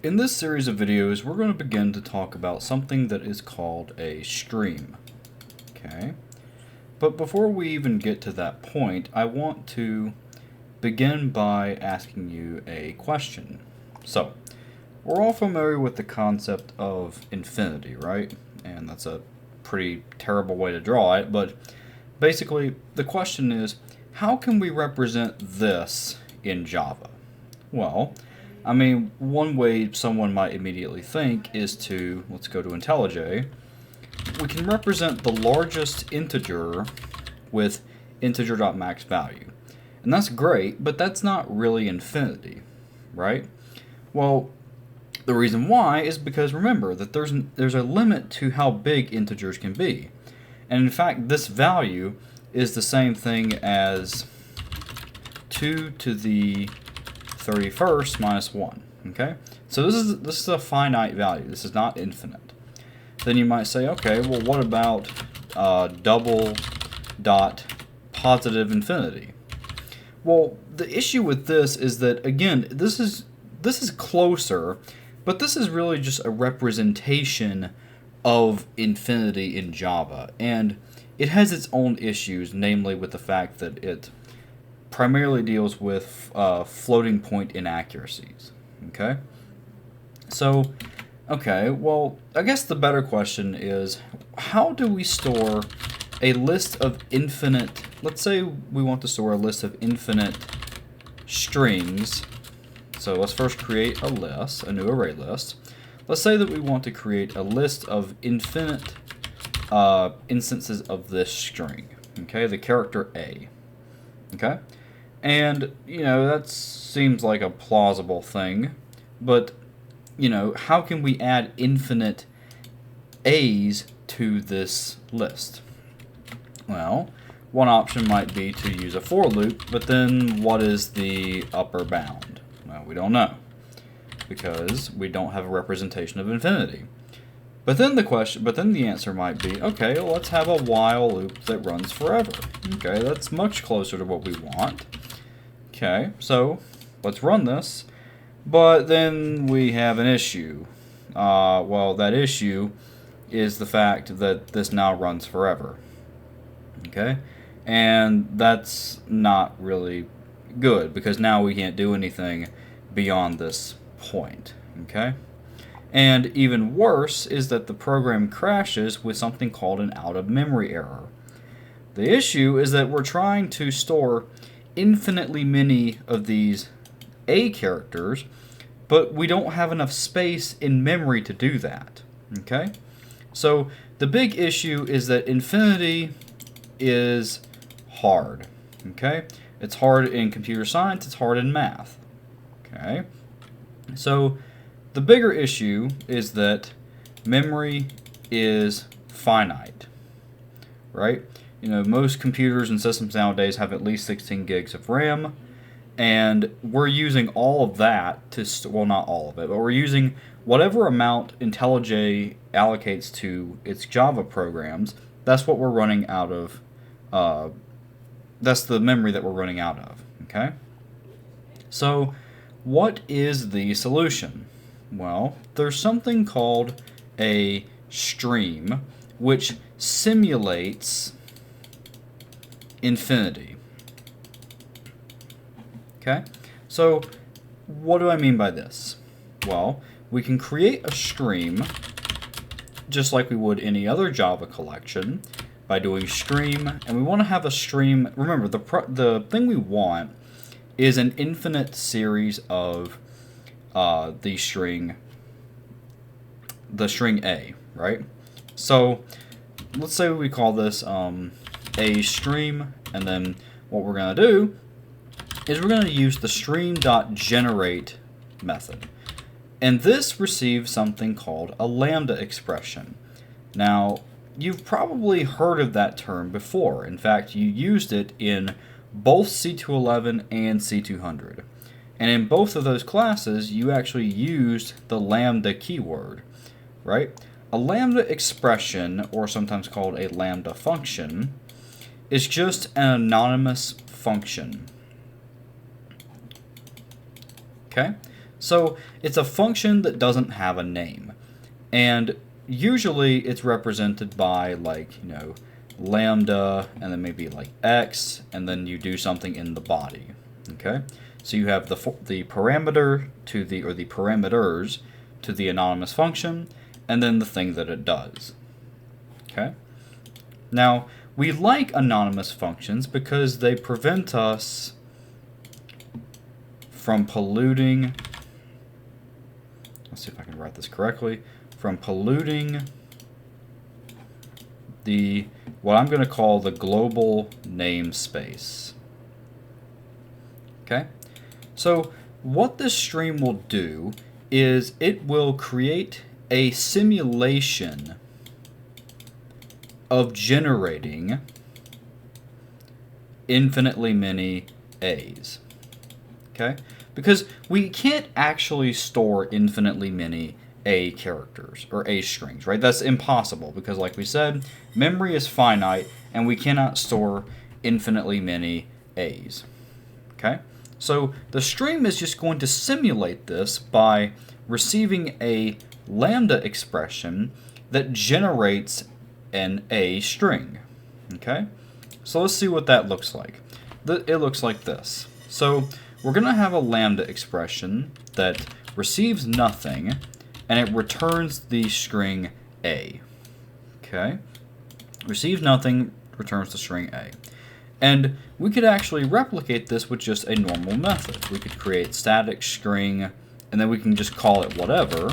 In this series of videos, we're going to begin to talk about something that is called a stream. Okay? But before we even get to that point, I want to begin by asking you a question. So, we're all familiar with the concept of infinity, right? And that's a pretty terrible way to draw it, but basically, the question is, how can we represent this in Java? Well, I mean, one way someone might immediately think is to, let's go to IntelliJ, we can represent the largest integer with integer.max value. And that's great, but that's not really infinity, right? Well, the reason why is because remember that there's a limit to how big integers can be. And in fact, this value is the same thing as 2 to the 31st minus 1. Okay? So this is a finite value. This is not infinite. Then you might say, okay, well, what about double dot positive infinity? Well, the issue with this is that, again, this is closer, but this is really just a representation of infinity in Java, and it has its own issues, namely with the fact that it primarily deals with floating point inaccuracies. Okay? So, okay, well, I guess the better question is, how do we store a list of infinite, let's say we want to store a list of infinite strings. So let's first create a list, a new array list. Let's say that we want to create a list of infinite instances of this string, okay, the character A, okay? And, you know, that seems like a plausible thing, but, you know, how can we add infinite A's to this list? Well, one option might be to use a for loop, but then what is the upper bound? Well, we don't know, because we don't have a representation of infinity. But then the answer might be, okay, well, let's have a while loop that runs forever. Okay, that's much closer to what we want. Okay, so let's run this, but then we have an issue. Well, that issue is the fact that this now runs forever. Okay, and that's not really good, because now we can't do anything beyond this point. Okay, and even worse is that the program crashes with something called an out-of-memory error. The issue is that we're trying to store infinitely many of these A characters, but we don't have enough space in memory to do that. Okay, so the big issue is that infinity is hard. Okay, it's hard in computer science, it's hard in math. Okay, so the bigger issue is that memory is finite, right? You know, most computers and systems nowadays have at least 16 gigs of RAM, and we're using all of that to, well, not all of it, but we're using whatever amount IntelliJ allocates to its Java programs. That's what we're running out of. That's the memory that we're running out of. Okay? So, what is the solution? Well, there's something called a stream, which simulates infinity. Okay? So, what do I mean by this? Well, we can create a stream just like we would any other Java collection by doing stream, and we want to have a stream. Remember, the thing we want is an infinite series of the string A, right? So let's say we call this a stream, and then what we're going to do is we're going to use the stream.generate method. And this receives something called a lambda expression. Now, you've probably heard of that term before. In fact, you used it in both C211 and C200. And in both of those classes, you actually used the lambda keyword, right? A lambda expression, or sometimes called a lambda function, is just an anonymous function. Okay? So it's a function that doesn't have a name. And usually it's represented by, like, lambda, and then maybe like x, and then you do something in the body. Okay? So you have the parameter to the, or the parameters to the anonymous function, and then the thing that it does. Okay? Now, we like anonymous functions because they prevent us from polluting, let's see if I can write this correctly, from polluting the, what I'm going to call the global namespace. Okay? So what this stream will do is it will create a simulation of generating infinitely many A's. Okay? Because we can't actually store infinitely many A characters or A strings, right? That's impossible because, like we said, memory is finite and we cannot store infinitely many A's. Okay? So the stream is just going to simulate this by receiving a lambda expression that generates an A string. Okay? So let's see what that looks like. It looks like this. So we're going to have a lambda expression that receives nothing, and it returns the string A. Okay? Receives nothing, returns the string A. And we could actually replicate this with just a normal method. We could create static string, and then we can just call it whatever.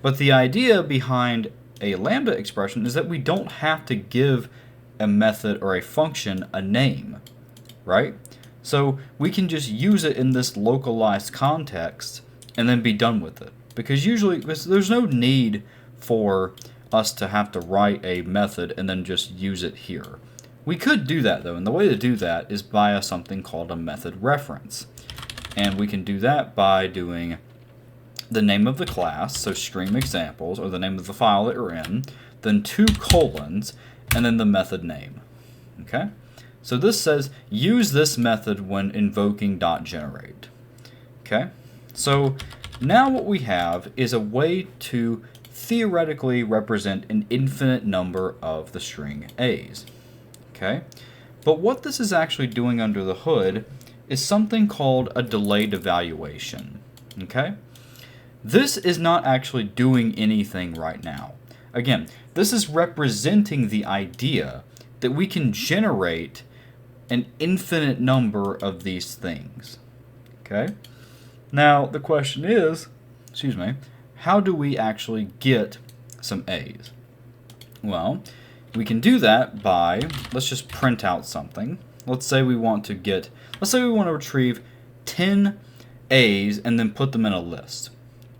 But the idea behind a lambda expression is that we don't have to give a method or a function a name, right? So we can just use it in this localized context and then be done with it. Because there's no need for us to have to write a method and then just use it here. We could do that though, and the way to do that is via something called a method reference. And we can do that by doing the name of the class, so stream examples, or the name of the file that you're in, then 2 colons, and then the method name. Okay? So this says, use this method when invoking .generate. Okay? So now what we have is a way to theoretically represent an infinite number of the string A's. Okay? But what this is actually doing under the hood is something called a delayed evaluation. Okay? This is not actually doing anything right now. Again, this is representing the idea that we can generate an infinite number of these things. Okay? Now, the question is, how do we actually get some A's? Well, we can do that by, let's just print out something. Let's say we want to retrieve 10 A's and then put them in a list.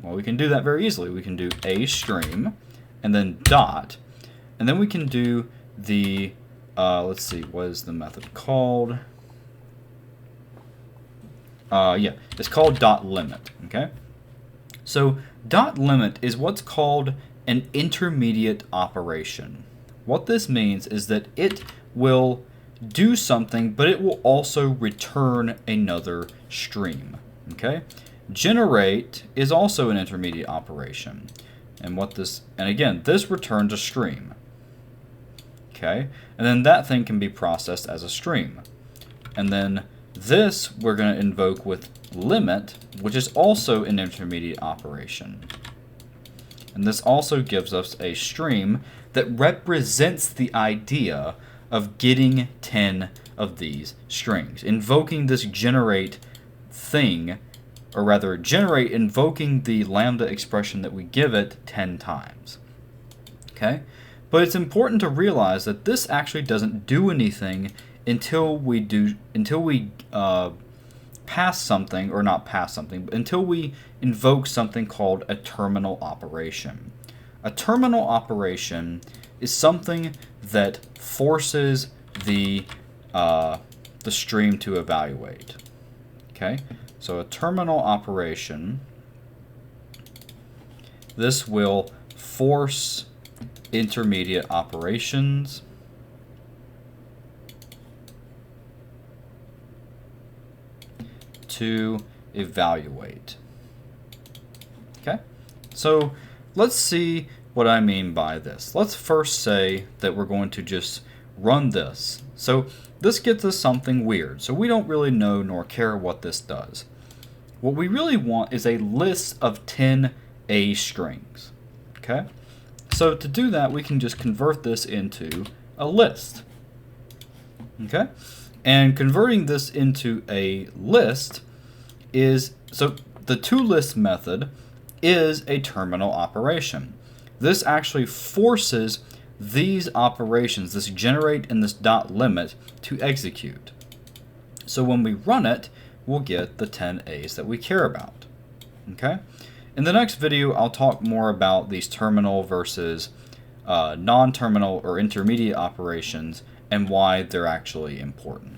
Well, we can do that very easily. We can do A stream and then dot, and then we can do the, let's see, what is the method called? It's called .limit, okay? So .limit is what's called an intermediate operation. What this means is that it will do something, but it will also return another stream, okay? Generate is also an intermediate operation. And again, this returns a stream. Okay? And then that thing can be processed as a stream. And then this we're going to invoke with limit, which is also an intermediate operation. And this also gives us a stream that represents the idea of getting 10 of these strings. Invoking this generate thing, or rather invoking the lambda expression that we give it 10 times. Okay? But it's important to realize that this actually doesn't do anything until we pass something, or not pass something, but until we invoke something called a terminal operation. A terminal operation is something that forces the stream to evaluate. Okay? So a terminal operation, this will force intermediate operations to evaluate. Okay, so let's see what I mean by this. Let's first say that we're going to just run this. So this gets us something weird. So we don't really know nor care what this does. What we really want is a list of 10 A strings. Okay, so to do that, we can just convert this into a list. Okay, and converting this into a list is, so the toList method is a terminal operation. This actually forces these operations, this generate and this dot limit, to execute. So when we run it, we'll get the 10 A's that we care about. Okay? In the next video, I'll talk more about these terminal versus non-terminal or intermediate operations and why they're actually important.